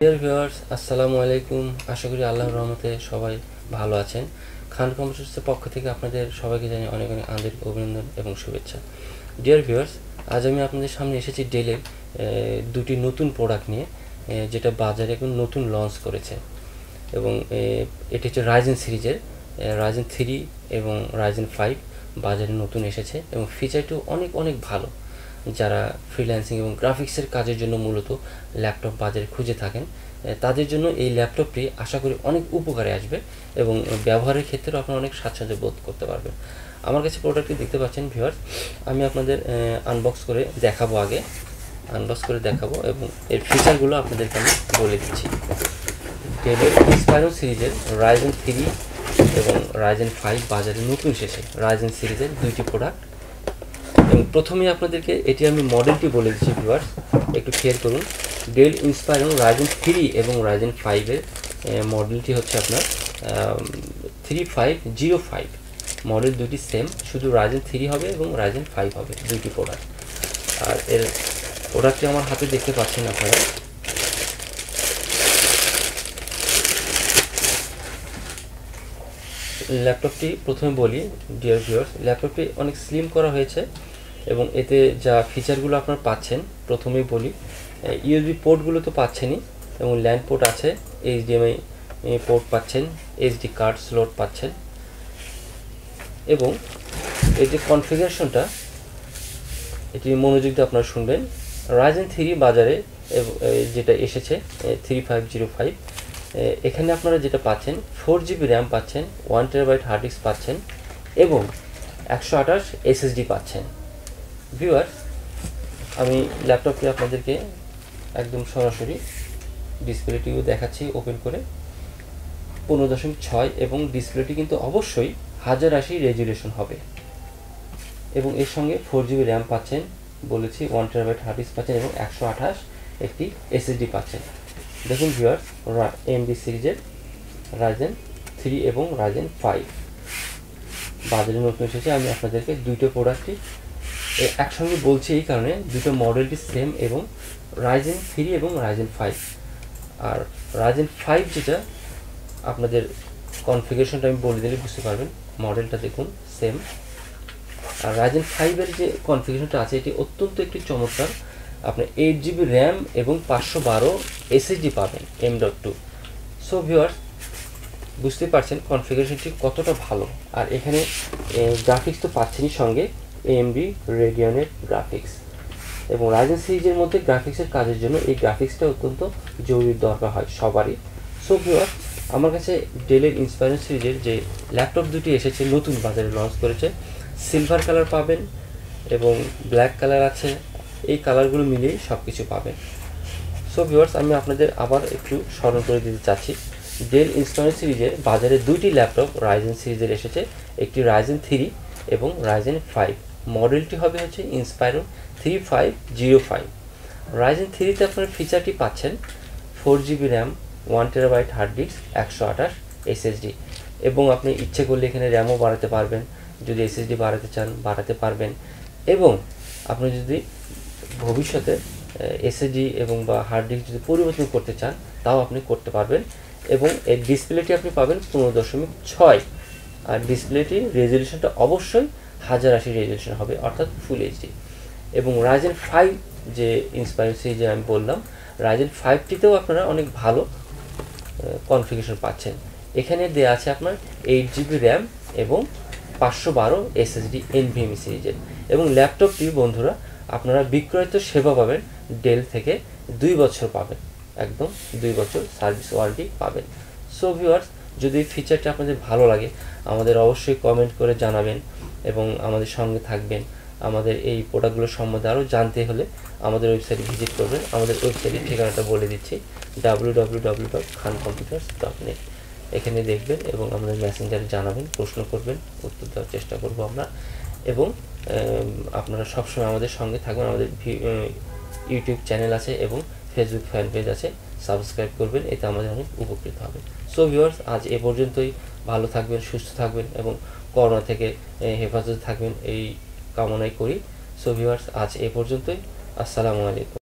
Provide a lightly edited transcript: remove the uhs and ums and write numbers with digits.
Dear viewers, আসসালামু আলাইকুম। আশা করি আল্লাহর রহমতে সবাই ভালো আছেন। খান কম্পিউটার্সের পক্ষ থেকে আপনাদের সবাইকে জানাই অনেক অনেক আন্তরিক অভিনন্দন এবং শুভেচ্ছা। ডিয়ার ভিউয়ার্স, আজ আমি আপনাদের সামনে এসেছি ডেলের দুটি নতুন প্রোডাক্ট নিয়ে, যেটা বাজারে এখন নতুন লঞ্চ করেছে। এবং এটি হচ্ছে রাইজেন সিরিজের রাইজেন 3 এবং রাইজেন 5 বাজারে নতুন এসেছে এবং ফিচারটিও অনেক অনেক ভালো। যারা ফ্রিল্যান্সিং এবং গ্রাফিক্সের কাজের জন্য মূলত ল্যাপটপ বাজারে খুঁজে থাকেন, তাদের জন্য এই ল্যাপটপটি আশা করি অনেক উপকারে আসবে এবং ব্যবহারের ক্ষেত্রেও আপনারা অনেক স্বাচ্ছন্দ্য বোধ করতে পারবেন। আমার কাছে প্রোডাক্টটি দেখতে পাচ্ছেন ভিউয়ার্স, আমি আপনাদের আনবক্স করে দেখাবো এবং এর ফিচারগুলো আপনাদেরকে আমি বলে দিচ্ছি। ডেলের ইন্সপায়রন সিরিজের রাইজেন 3 এবং রাইজেন 5 বাজারে নতুন এসেছে। রাইজেন সিরিজের দুইটি প্রোডাক্ট, এবং প্রথমেই আপনাদেরকে এটি আমি মডেলটি বলে দিচ্ছি ভিউয়ার্স, একটু খেয়াল করুন। ডেল ইন্সপায়রন রাইজেন 3 এবং রাইজেন 5-এর মডেলটি হচ্ছে আপনার 3505 মডেল। দুটি সেম, শুধু রাইজেন 3 হবে এবং রাইজেন 5 হবে, দুইটি প্রোডাক্ট। আর এর প্রোডাক্টটি আমার হাতে দেখতে পাচ্ছেন আপনারা। ল্যাপটপটি প্রথমে বলি ডিয়ার ভিউয়ার্স, ল্যাপটপটি অনেক স্লিম করা হয়েছে এবং এতে যা ফিচারগুলো আপনারা পাচ্ছেন, প্রথমেই বলি ইউএসবি পোর্টগুলো তো পাচ্ছেনই, এবং ল্যান্ড পোর্ট আছে, এইচডিএমআই পোর্ট পাচ্ছেন, এইচডি কার্ড স্লট পাচ্ছেন, এবং এর যে কনফিগারেশনটা, এটি মনোযোগ দিয়ে আপনারা শুনবেন। রাইজেন 3 বাজারে যেটা এসেছে 3505, এখানে আপনারা যেটা পাচ্ছেন 4GB র্যাম পাচ্ছেন, 1TB হার্ড ডিস্ক পাচ্ছেন এবং 128 SSD পাচ্ছেন। ভিউয়ার্স, আমি ল্যাপটপটি আপনাদেরকে একদম সরাসরি ডিসপ্লেটিও দেখাচ্ছি ওপেন করে, 15.6, এবং ডিসপ্লেটি কিন্তু অবশ্যই 1080 রেজুলেশন হবে। এবং এর সঙ্গে 4GB র্যাম পাচ্ছেন, বলেছি 1TB হার্ড ডিস্ক পাচ্ছেন এবং 128 একটি SSD পাচ্ছেন। দেখুন ভিউয়ার্স, AMD সিরিজের রাইজেন 3 এবং রাইজেন 5 বাজারে নতুন এসেছে। আমি আপনাদেরকে দুটো প্রোডাক্টই একসঙ্গে বলছি এই কারণে, দুটো মডেলটি সেম, এবং রাইজেন 3 এবং রাইজেন 5। আর রাইজেন 5 যেটা, আপনাদের কনফিগারেশনটা আমি বলে দিলে বুঝতে পারবেন। মডেলটা দেখুন সেম। আর রাইজেন 5-এর যে কনফিগারেশনটা আছে, এটি অত্যন্ত একটি চমৎকার। আপনি 8GB র্যাম এবং 512 SSD পাবেন M.2। সো ভিউয়ার্স, বুঝতে পারছেন কনফিগারেশনটি কতটা ভালো। আর এখানে গ্রাফিক্স তো পাচ্ছেনই, সঙ্গে AMD রেডিয়নের গ্রাফিক্স, এবং রাইজেন সিরিজের মধ্যে গ্রাফিক্সের কাজের জন্য এই গ্রাফিক্সটা অত্যন্ত জরুরি দরকার হয় সবারই। সো ভিউয়ার্স, আমার কাছে ডেলের ইন্সপায়রন সিরিজের যে ল্যাপটপ দুটি এসেছে, নতুন বাজারে লঞ্চ করেছে, সিলভার কালার পাবেন এবং ব্ল্যাক কালার আছে, এই কালারগুলো মিলিয়ে সব কিছু পাবেন। সো ভিউয়ার্স, আমি আপনাদের আবার একটু স্মরণ করে দিতে চাচ্ছি, ডেল ইন্সপায়রন সিরিজের বাজারে দুইটি ল্যাপটপ রাইজেন সিরিজের এসেছে, একটি রাইজেন 3 এবং রাইজেন 5। মডেলটি হবে হচ্ছে ইন্সপায়রন 3505। রাইজেন 3-তে আপনারা ফিচারটি পাচ্ছেন 4GB RAM, 1TB hard disk, 128 SSD, এবং আপনি ইচ্ছে করলে এখানে র্যামও বাড়াতে পারবেন, যদি SSD বাড়াতে চান বাড়াতে পারবেন, এবং আপনি যদি ভবিষ্যতে SSD এবং বা হার্ড ডিস্ক যদি পরিবর্তন করতে চান, তাও আপনি করতে পারবেন। এবং এর ডিসপ্লেটি আপনি পাবেন 15.6, আর ডিসপ্লেটির রেজলিউশনটা অবশ্যই 1080 রেজলিউশন হবে, অর্থাৎ ফুল এইচডি। এবং রাইজেন 5 যে ইন্সপায়ার সিরিজে আমি বললাম, রাইজেন 5টিতেও আপনারা অনেক ভালো কনফিগারেশন পাচ্ছেন। এখানে দেওয়া আছে আপনার 8GB র্যাম এবং 512 SSD NVMe সিরিজের। এবং ল্যাপটপটি বন্ধুরা, আপনারা বিক্রয়িত সেবা পাবেন ডেল থেকে, 2 বছর পাবেন, একদম 2 বছর সার্ভিস ওয়ারেন্টি পাবেন। সো ভিউয়ার্স, যদি ফিচারটা আপনাদের ভালো লাগে, আমাদের অবশ্যই কমেন্ট করে জানাবেন এবং আমাদের সঙ্গে থাকবেন। আমাদের এই প্রোডাক্টগুলো সম্বন্ধে আরও জানতে হলে আমাদের ওয়েবসাইটে ভিজিট করবেন। আমাদের ওয়েবসাইটের ঠিকানাটা বলে দিচ্ছি, www.khancomputers.net। এখানে দেখবেন এবং আমাদের মেসেঞ্জারে জানাবেন, প্রশ্ন করবেন, উত্তর দেওয়ার চেষ্টা করব আমরা। এবং আপনারা সবসময় আমাদের সঙ্গে থাকবেন। আমাদের ইউটিউব চ্যানেল আছে এবং ফেসবুক ফ্যান পেজ আছে, সাবস্ক্রাইব করবেন, এতে আমাদের অনেক উপকৃত হবে। সো ভিউয়ার্স, আজ এ পর্যন্তই। ভালো থাকবেন, সুস্থ থাকবেন এবং করোনা থেকে হেফাজতে থাকবেন, এই কামনাই করি। সো ভিউয়ার্স, আজ এ পর্যন্তই। আসসালামু আলাইকুম।